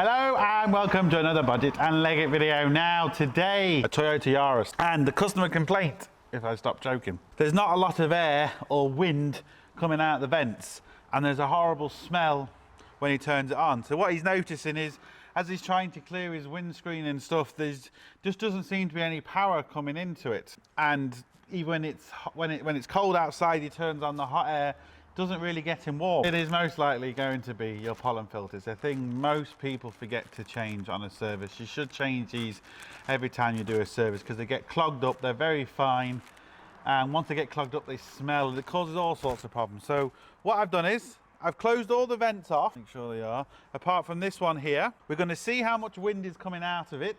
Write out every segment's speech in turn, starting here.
Hello and welcome to another Bodgit and Leggit video. Now today, a Toyota Yaris, and the customer complaint, if I stop joking, there's not a lot of air or wind coming out the vents, and there's a horrible smell when he turns it on. So what he's noticing is, as he's trying to clear his windscreen and stuff, there's just doesn't seem to be any power coming into it. And even when it's cold outside, he turns on the hot air, doesn't really get him warm. It is most likely going to be your pollen filters. A thing most people forget to change on a service. You should change these every time you do a service because they get clogged up. They're very fine, and once they get clogged up, they smell. It causes all sorts of problems. So what I've done is I've closed all the vents off, make sure they are, apart from this one here. We're going to see how much wind is coming out of it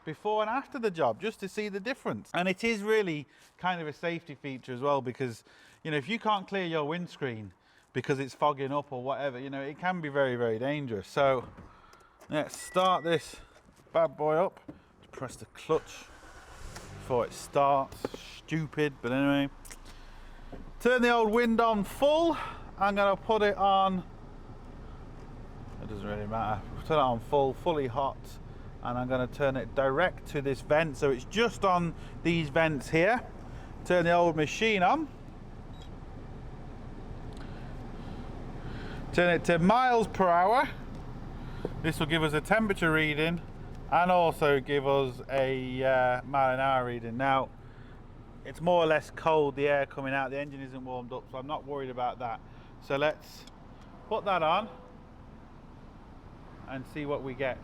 before and after the job, just to see the difference. And it is really kind of a safety feature as well, because you know, if you can't clear your windscreen because it's fogging up or whatever, you know, it can be very, very dangerous. So let's start this bad boy up. Press the clutch before it starts. Stupid, but anyway. Turn the old wind on full. I'm gonna put it on, it doesn't really matter, turn it on full, fully hot, and I'm gonna turn it direct to this vent, so it's just on these vents here. Turn the old machine on. Turn it to miles per hour. This will give us a temperature reading and also give us a mile an hour reading. Now, it's more or less cold, the air coming out, the engine isn't warmed up, so I'm not worried about that. So let's put that on and see what we get.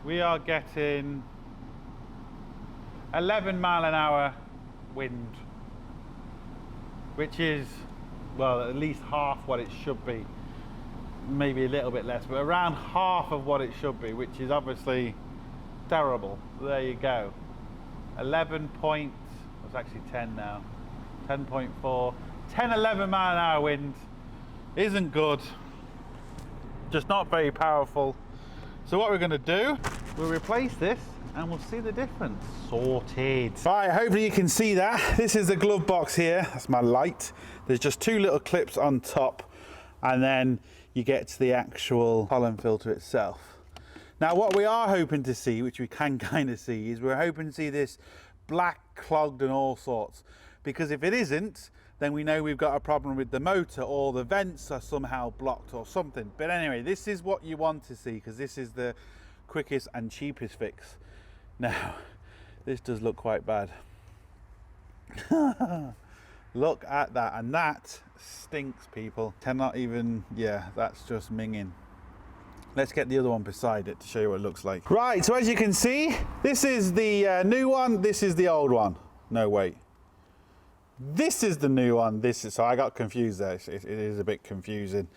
We are getting 11 mile an hour wind, which is, well, at least half what it should be. Maybe a little bit less, but around half of what it should be, which is obviously terrible. There you go. 11 point, it's actually 10 now. 10.4. 10, 11 mile an hour wind isn't good, just not very powerful. So what we're going to do, we'll replace this and we'll see the difference. Sorted. Right, hopefully you can see that. This is the glove box here. That's my light. There's just two little clips on top, and then you get to the actual pollen filter itself. Now what we are hoping to see, which we can kind of see, is we're hoping to see this black, clogged and all sorts. Because if it isn't, then we know we've got a problem with the motor, or the vents are somehow blocked or something. But anyway, this is what you want to see, because this is the quickest and cheapest fix. Now, this does look quite bad. Look at that, and that stinks, people. Cannot even, yeah, that's just minging. Let's get the other one beside it to show you what it looks like. Right, so as you can see, this is the new one, this is the old one. No, wait. This is the new one, this is, so I got confused there. It is a bit confusing.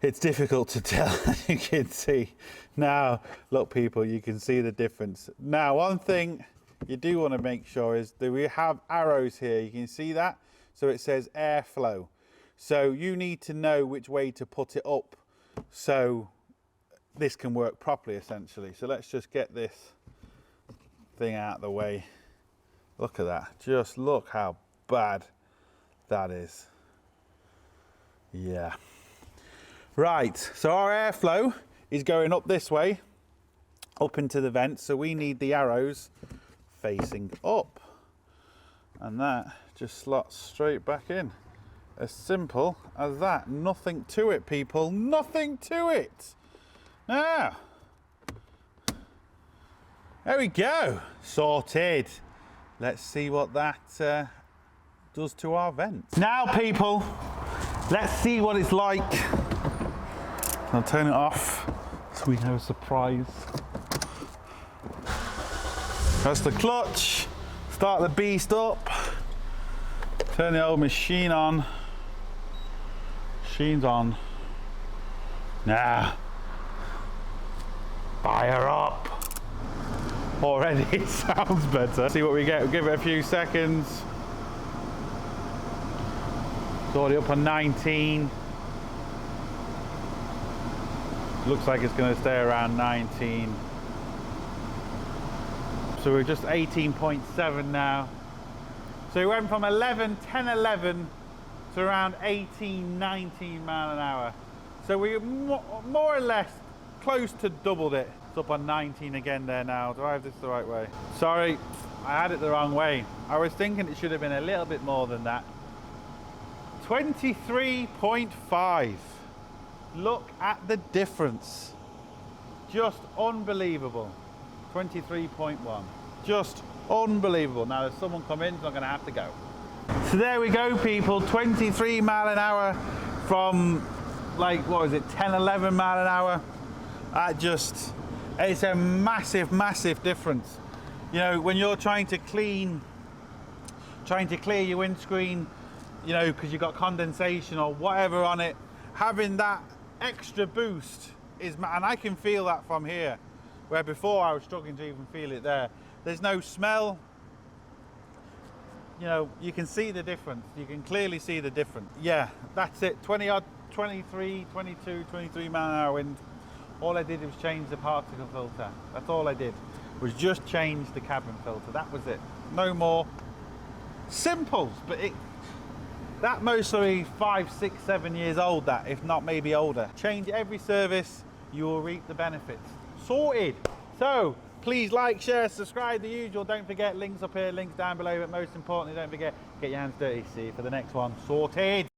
It's difficult to tell, as you can see. Now, look people, you can see the difference. Now, one thing you do want to make sure is that we have arrows here. You can see that? So it says airflow. So you need to know which way to put it up so this can work properly, essentially. So let's just get this thing out of the way. Look at that. Just look how bad that is. Yeah. Right, so our airflow is going up this way, up into the vent, so we need the arrows facing up. And that just slots straight back in. As simple as that. Nothing to it, people. Nothing to it. Now, there we go. Sorted. Let's see what that does to our vent. Now, people, let's see what it's like. I'll turn it off so we have a surprise. Press the clutch, start the beast up, turn the old machine on. Machine's on. Now, fire up. Already it sounds better. See what we get. We'll give it a few seconds. It's already up on 19. Looks like it's going to stay around 19. So we're just 18.7 now. So we went from 11, 10, 11 to around 18, 19 mile an hour. So we more or less close to doubled it. It's up on 19 again there now. Do I have this the right way? Sorry, I had it the wrong way. I was thinking it should have been a little bit more than that. 23.5. Look at the difference. Just unbelievable. 23.1. Just unbelievable. Now there's someone come in, so I'm going to have to go. So there we go, people. 23 mile an hour from, like, what was it, 10, 11 mile an hour. It's a massive, massive difference. You know, when you're trying to clear your windscreen, you know, because you've got condensation or whatever on it, having that extra boost is, and I can feel that from here, where before I was struggling to even feel it there. There's no smell. You know, you can see the difference. You can clearly see the difference. Yeah, that's it. 23 mile an hour wind. All I did was change the particle filter. That's all I did, was just change the cabin filter. That was it. No more. Simple, but that mostly 5, 6, 7 years old, that, if not maybe older. Change every service, you will reap the benefits. Sorted. So please like, share, subscribe, the usual. Don't forget, links up here, links down below, but most importantly, don't forget, get your hands dirty. See you for the next one. Sorted.